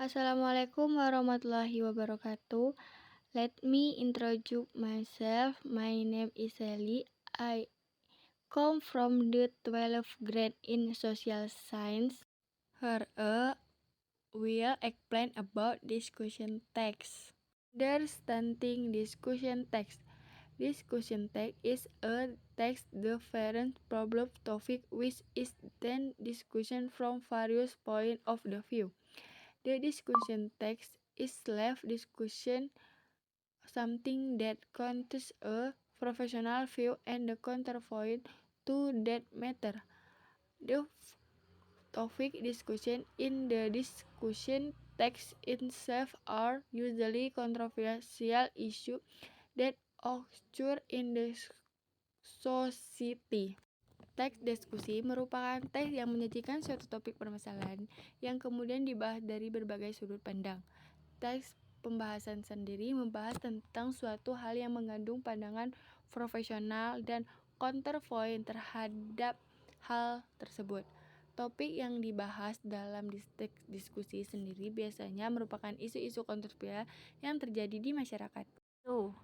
Assalamualaikum warahmatullahi wabarakatuh. Let me introduce myself. My name is Sally. I come from the 12th grade in social science. Here will explain about discussion text. Understanding discussion text. Discussion text is a text different problem topic which is then discussion from various points of the view. The discussion text is left discussion, something that contains a professional view and the counterpoint to that matter. The topic discussion in the discussion text itself are usually controversial issues that occur in the society. Teks diskusi merupakan teks yang menyajikan suatu topik permasalahan yang kemudian dibahas dari berbagai sudut pandang. Teks pembahasan sendiri membahas tentang suatu hal yang mengandung pandangan profesional dan counterpoint terhadap hal tersebut. Topik yang dibahas dalam teks diskusi sendiri biasanya merupakan isu-isu kontroversial yang terjadi di masyarakat. So,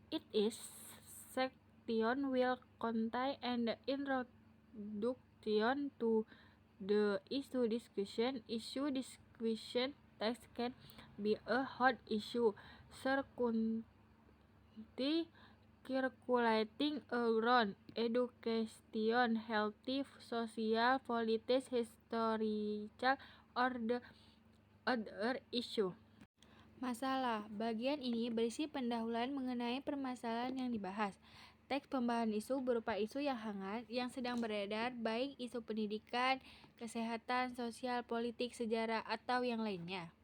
it is section will contain an introduction to the issue discussion. Issue discussion text can be a hot issue, circulating around education, health, social, politics, historical, or the other issue. Masalah. Bagian ini berisi pendahuluan mengenai permasalahan yang dibahas. Teks pembahasan isu berupa isu yang hangat, yang sedang beredar, baik isu pendidikan, kesehatan, sosial, politik, sejarah, atau yang lainnya.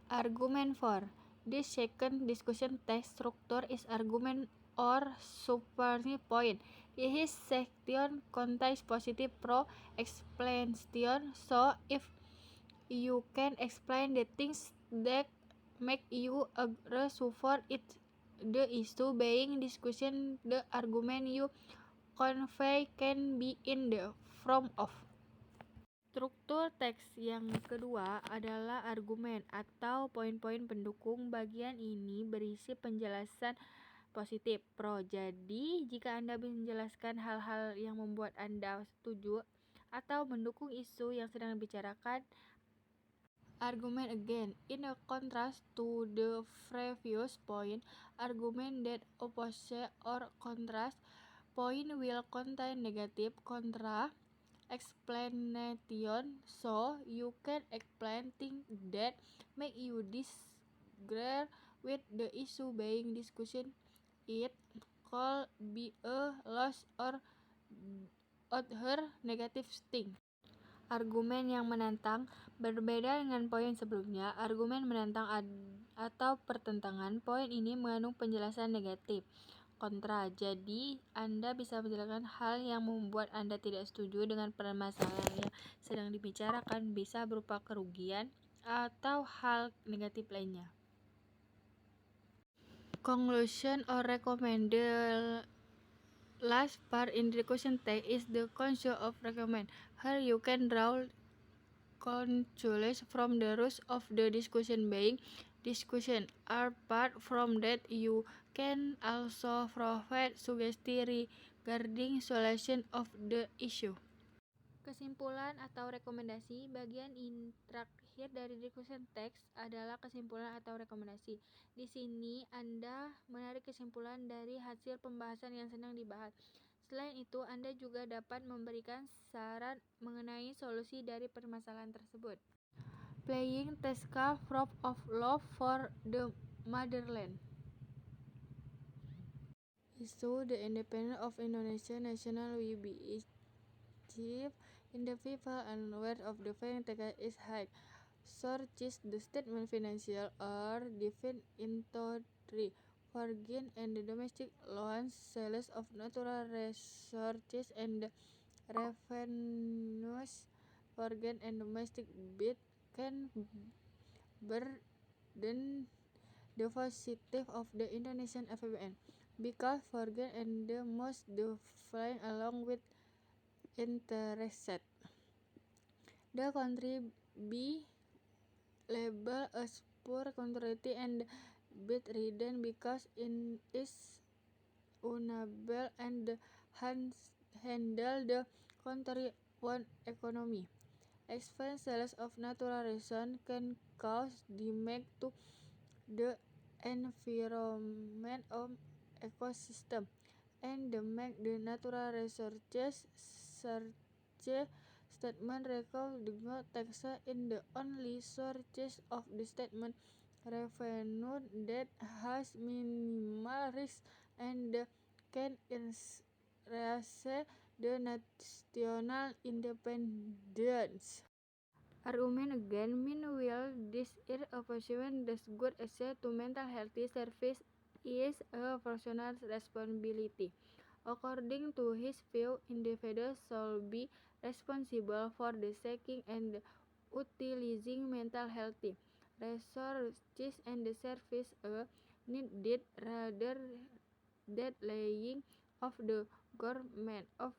Argument for. This second discussion text structure is argument or supporting point. This section contains positive pro explanation, so if you can explain the things that make you agree support it, the issue being discussion, the argument you convey can be in the form of. Struktur teks yang kedua adalah argumen atau poin-poin pendukung. Bagian ini berisi penjelasan positif pro. Jadi, jika Anda menjelaskan hal-hal yang membuat Anda setuju atau mendukung isu yang sedang dibicarakan, argument again. In a contrast to the previous point, argument that oppose or contrast point will contain negative contra explanation, so you can explain things that make you disagree with the issue being discussed. It could be a loss or other negative thing. Argumen yang menantang. Berbeda dengan poin sebelumnya, argumen menantang atau pertentangan, poin ini mengandung penjelasan negatif kontra. Jadi, Anda bisa menjelaskan hal yang membuat Anda tidak setuju dengan permasalahan yang sedang dibicarakan, bisa berupa kerugian atau hal negatif lainnya. Conclusion or recommend. The last part in the discussion text is the conclusion of recommend. Here you can draw conclusions from the rules of the discussion being discussion. Apart from that, you can also provide suggestions regarding solution of the issue. Kesimpulan atau rekomendasi. Bagian terakhir dari discussion text adalah kesimpulan atau rekomendasi. Di sini Anda menarik kesimpulan dari hasil pembahasan yang sedang dibahas. Selain itu, Anda juga dapat memberikan saran mengenai solusi dari permasalahan tersebut. Playing Tesca Proof of Love for the Motherland. Issue the independence of Indonesia national will be achieved in the people and worth of the foreign tax is high. Sources the statement financial are divided into three: foreign and the domestic loans, sales of natural resources, and the revenues. Foreign and domestic bid can burden the positive of the Indonesian APBN because foreign and the most the flying along with interest. The country be labeled as poor quality and bedridden because it is unable and handle the country's own economy. Expensive sales of natural resources can cause damage to the environment or ecosystem, and make the natural resources search statement record the taxes in the only sources of the statement revenue that has minimal risk and can increase the national independence. Argument again, meanwhile, this is a person that good access to mental health service is a personal responsibility. According to his view, individuals should be responsible for the seeking and utilizing mental health resources and the service needed rather than relying of the government of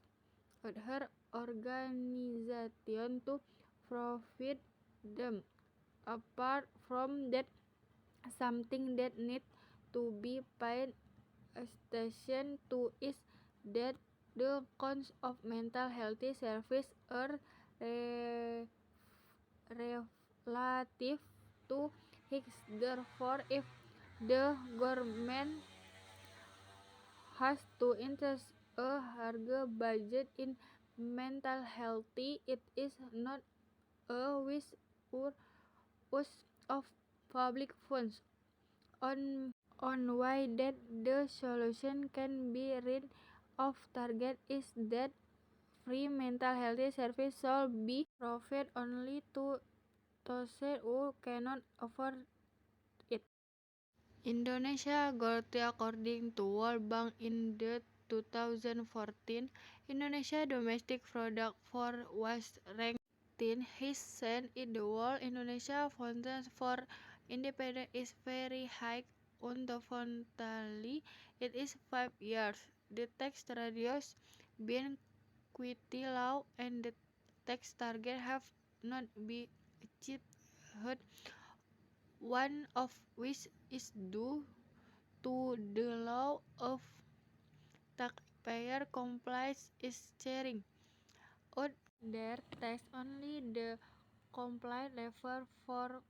other organizations to provide them. Apart from that, something that needs to be paid attention to is that the cost of mental health services are relative to his. Therefore, if the government has to invest a higher budget in mental health, it is not a waste or use of public funds. On why that the solution can be rid of target is that free mental health service should be provided only to those who cannot afford it. Indonesia gold according to World Bank in the 2014 Indonesia domestic product was ranked 10th in the world. Indonesia Foundation for Independence is very high. Unfortunately, it is 5 years. The tax radius been quite low and the tax target have not been achieved. One of which is due to the law of taxpayer compliance is sharing out their tax. Only the compliant level for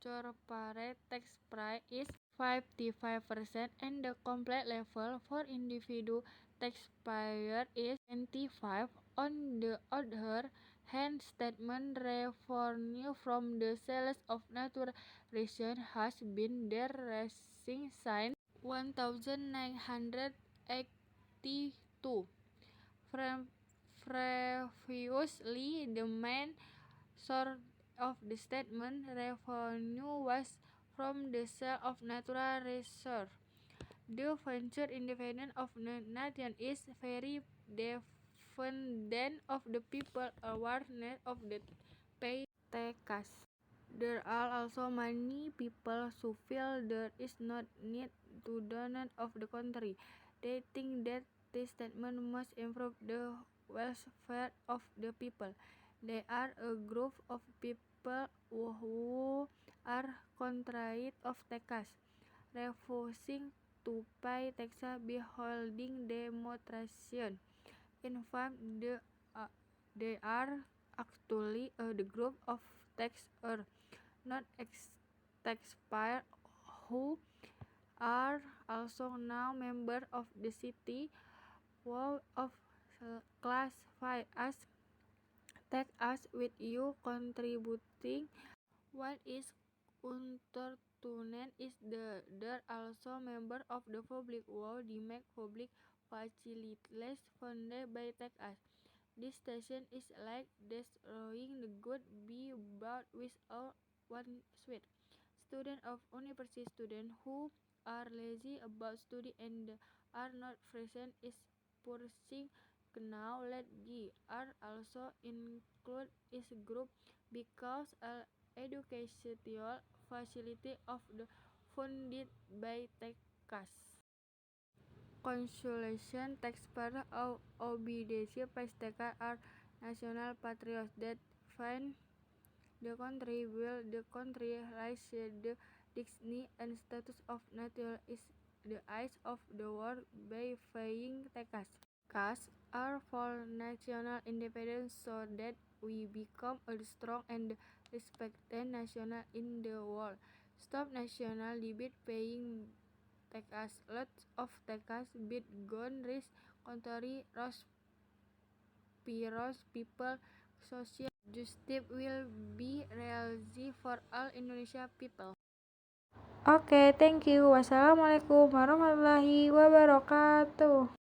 corporate tax price is 55% and the compliant level for individual taxpayer is 25%. On the other hand, statement revenue from the sales of natural resources has been decreasing since 1982. Previously, the main source of the statement revenue was from the sale of natural resources. The future independence of the nation is very dependent of the people's awareness of the pay taxes. There are also many people who feel there is not need to donate of the country. They think that this statement must improve the welfare of the people. They are a group of people who are contrary of taxes, refusing to pay taxes, holding demonstration. In fact, they are actually the group of taxers, not taxpayers, who are also now members of the city wall of classified as tax with you contributing. What is unfortunate is there also members of the public who demand public facilities funded by taxes. This station is like destroying the good be bought without one sweat. Students of university students who are lazy about study and are not present is pursuing now let G are also included is group because educational facility of the funded by taxes. Consolation taxpayers of obedience pay taxes are national patriots that find the country will the country raise the dignity and status of nature in the eyes of the world by paying taxes. Taxes are for national independence so that we become a strong and respected nation in the world. Stop national debate paying taxes. Lots of taxes bid gone risk country prosperous people. Social justice will be realized for all Indonesia people. Oke, thank you. Wassalamualaikum warahmatullahi wabarakatuh.